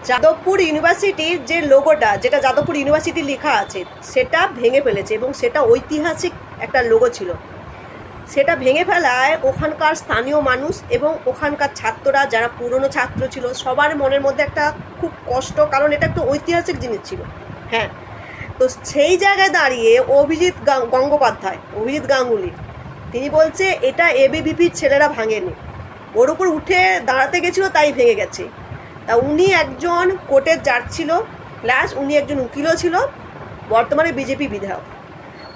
যাদবপুর ইউনিভার্সিটির যে লোগোটা, যেটা যাদবপুর ইউনিভার্সিটি লেখা আছে, সেটা ভেঙে ফেলেছে এবং সেটা ঐতিহাসিক একটা লোগো ছিল। সেটা ভেঙে ফেলায় ওখানকার স্থানীয় মানুষ এবং ওখানকার ছাত্ররা, যারা পুরনো ছাত্র ছিল, সবার মনের মধ্যে একটা খুব কষ্ট, কারণ এটা একটা ঐতিহাসিক জিনিস ছিল। হ্যাঁ, তো সেই জায়গায় দাঁড়িয়ে অভিজিৎ গাঙ্গুলি তিনি বলছে এটা এবিভিপির ছেলেরা ভাঙেনি, ওর উপর উঠে দাঁড়াতে গেছিলো তাই ভেঙে গেছে। তা উনি একজন কোর্টের জাজ ছিল, প্লাস উনি একজন উকিলও ছিল, বর্তমানে বিজেপি বিধায়ক।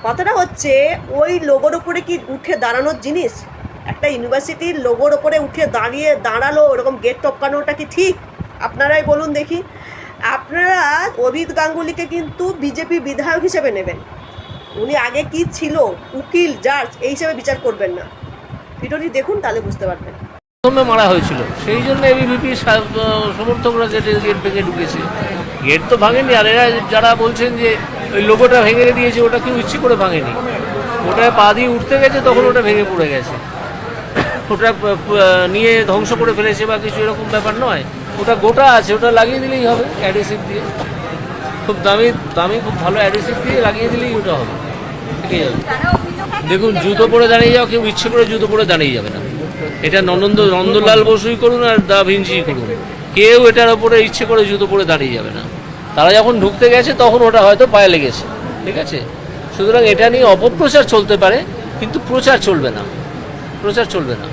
কথাটা হচ্ছে ওই লোগোর ওপরে কি উঠে দাঁড়ানোর জিনিস? একটা ইউনিভার্সিটির লোগোর ওপরে উঠে দাঁড়ালো ওরকম গেট টপকানোটা কি ঠিক? আপনারাই বলুন দেখি। আপনারা অভিজিৎ গাঙ্গুলিকে কিন্তু বিজেপি বিধায়ক হিসেবে নেবেন, উনি আগে কি ছিল, উকিল, জাজ, এই হিসেবে বিচার করবেন না। ভিডিওটি দেখুন, তাহলে বুঝতে পারবেন। প্রথমে মারা হয়েছিল, সেই জন্য এবিভিপি সমর্থকরা গেট ভেঙে ঢুকেছে। গেট তো ভাঙেনি, আর এরা যারা বলছেন যে ওই লোগোটা ভেঙে দিয়েছে, ওটা কেউ ইচ্ছে করে ভাঙেনি। ওটা পা দিয়ে উঠতে গেছে, তখন ওটা ভেঙে পড়ে গেছে। ওটা নিয়ে ধ্বংস করে ফেলেছে বা কিছু এরকম ব্যাপার নয়, ওটা গোটা আছে, ওটা লাগিয়ে দিলেই হবে অ্যাডিসিভ দিয়ে, খুব দামি খুব ভালো অ্যাডিসিভ দিয়ে লাগিয়ে দিলেই ওটা হবে, ঠিক আছে। দেখুন, জুতো পরে দাঁড়িয়ে যাও, কেউ ইচ্ছে করে জুতো পরে দাঁড়িয়ে যাবে না। এটা নন্দলাল বসুই করুন আর দা ভিঞ্চি করুন, কেউ এটার ওপরে ইচ্ছে করে জুতো পরে দাঁড়িয়ে যাবে না। তারা যখন ঢুকতে গেছে তখন ওটা হয়তো পায়ে লেগেছে, ঠিক আছে। সুতরাং এটা নিয়ে অপপ্রচার চলতে পারে, কিন্তু প্রচার চলবে না,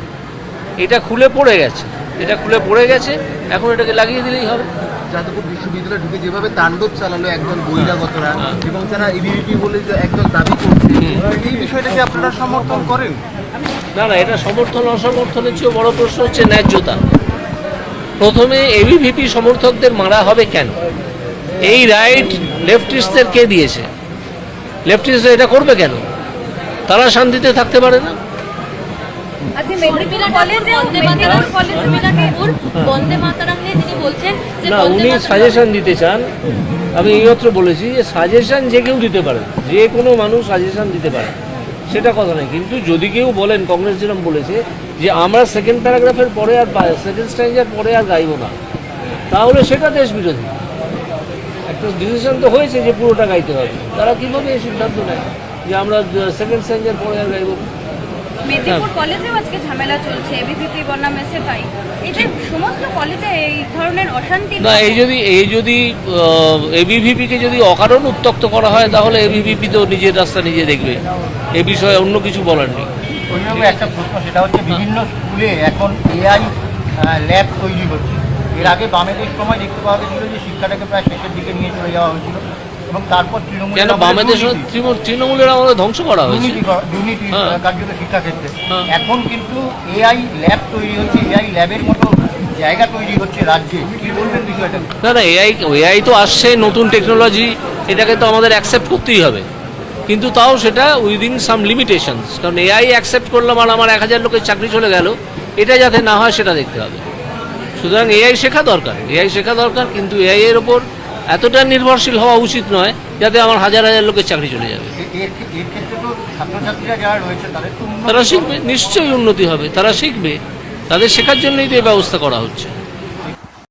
এটা খুলে পড়ে গেছে, এখন এটাকে লাগিয়ে দিলেই হবে। যাদবপুর বিশ্ববিদ্যালয়ে ঢুকে যেভাবে তাণ্ডব চালালো একজন বহিরাগতরা, এবং তারা এবিভিপি বলে যে একদম দাবি করছে, এই বিষয়টাকে আপনারা সমর্থন করেন? না, এটা সমর্থন অসমর্থনের চেয়েও বড় প্রশ্ন হচ্ছে ন্যায্যতা। প্রথমে এবিভিপি সমর্থকদের মারা হবে কেন? এই রাইট লেফটিস্টদের কে দিয়েছে? লেফটিস্টরা এটা করবে কেন? তারা শান্তিতে থাকতে পারে না। না, উনি সাজেশন দিতে চান। আমি এইমাত্র বলেছি যে সাজেশন যে কেউ দিতে পারে, যে কোনো মানুষ সাজেশন দিতে পারে, সেটা কথা নয়। কিন্তু যদি কেউ বলেন, কংগ্রেস যেরকম বলেছে যে আমরা সেকেন্ড প্যারাগ্রাফের পরে আর সেকেন্ড স্ট্যান্ডার পরে আর গাইব না, তাহলে সেটা দেশ বিরোধী। একটা ডিসিশন তো হয়েছে যে পুরোটা গাইতে হবে, তারা কীভাবে এই সিদ্ধান্ত নেয় যে আমরা সেকেন্ড স্ট্যান্ডার পরে আর গাইব না? মেদিনীপুর কলেজেও আজকে ঝামেলা চলছে, এবিভিপি বনাম এসএফআই, এই যে সমস্ত কলেজে এই ধরনের অশান্তি। না, এই যদি এবিভিপিকে যদি অকারণ উত্তক্ত করা হয়, তাহলে এবিভিপি তো নিজের রাস্তা নিজে দেখবে, এ বিষয়ে অন্য কিছু বলার নেই। একটা প্রশ্ন, সেটা হচ্ছে বিভিন্ন স্কুলে এখন এআই ল্যাব তৈরি হচ্ছে। এর আগে বামেদের সময় দেখতে পাওয়া গেছিল যে শিক্ষাটাকে প্রায় শেষের দিকে নিয়ে চলে যাওয়া হয়েছিল, এবং তারপর তৃণমূলের আমাদের ধ্বংস করা হয়েছে দুর্নীতি কার্যত শিক্ষাক্ষেত্রে। এখন কিন্তু এআই ল্যাব তৈরি হচ্ছে, এআই ল্যাবের মতো জায়গা তৈরি হচ্ছে রাজ্যে, কি বলবেন বিষয়টা? না, এআই তো আসছে, নতুন টেকনোলজি, এটাকে তো আমাদের অ্যাকসেপ্ট করতেই হবে, কিন্তু তাও সেটা উইদিন সাম লিমিটেশনস। কারণ এআই অ্যাকসেপ্ট করলাম আর আমার 1000 লোকের চাকরি চলে গেল, এটা যাতে না হয় সেটা দেখতে হবে। সুতরাং এআই শেখা দরকার, কিন্তু এআই এর ওপর এতটা নির্ভরশীল হওয়া উচিত নয় যাতে আমার হাজার লোকের চাকরি চলে যাবে। তারা শিখবে, নিশ্চয়ই উন্নতি হবে, তারা শিখবে, তাদের শেখার জন্যই তো এই ব্যবস্থা করা হচ্ছে।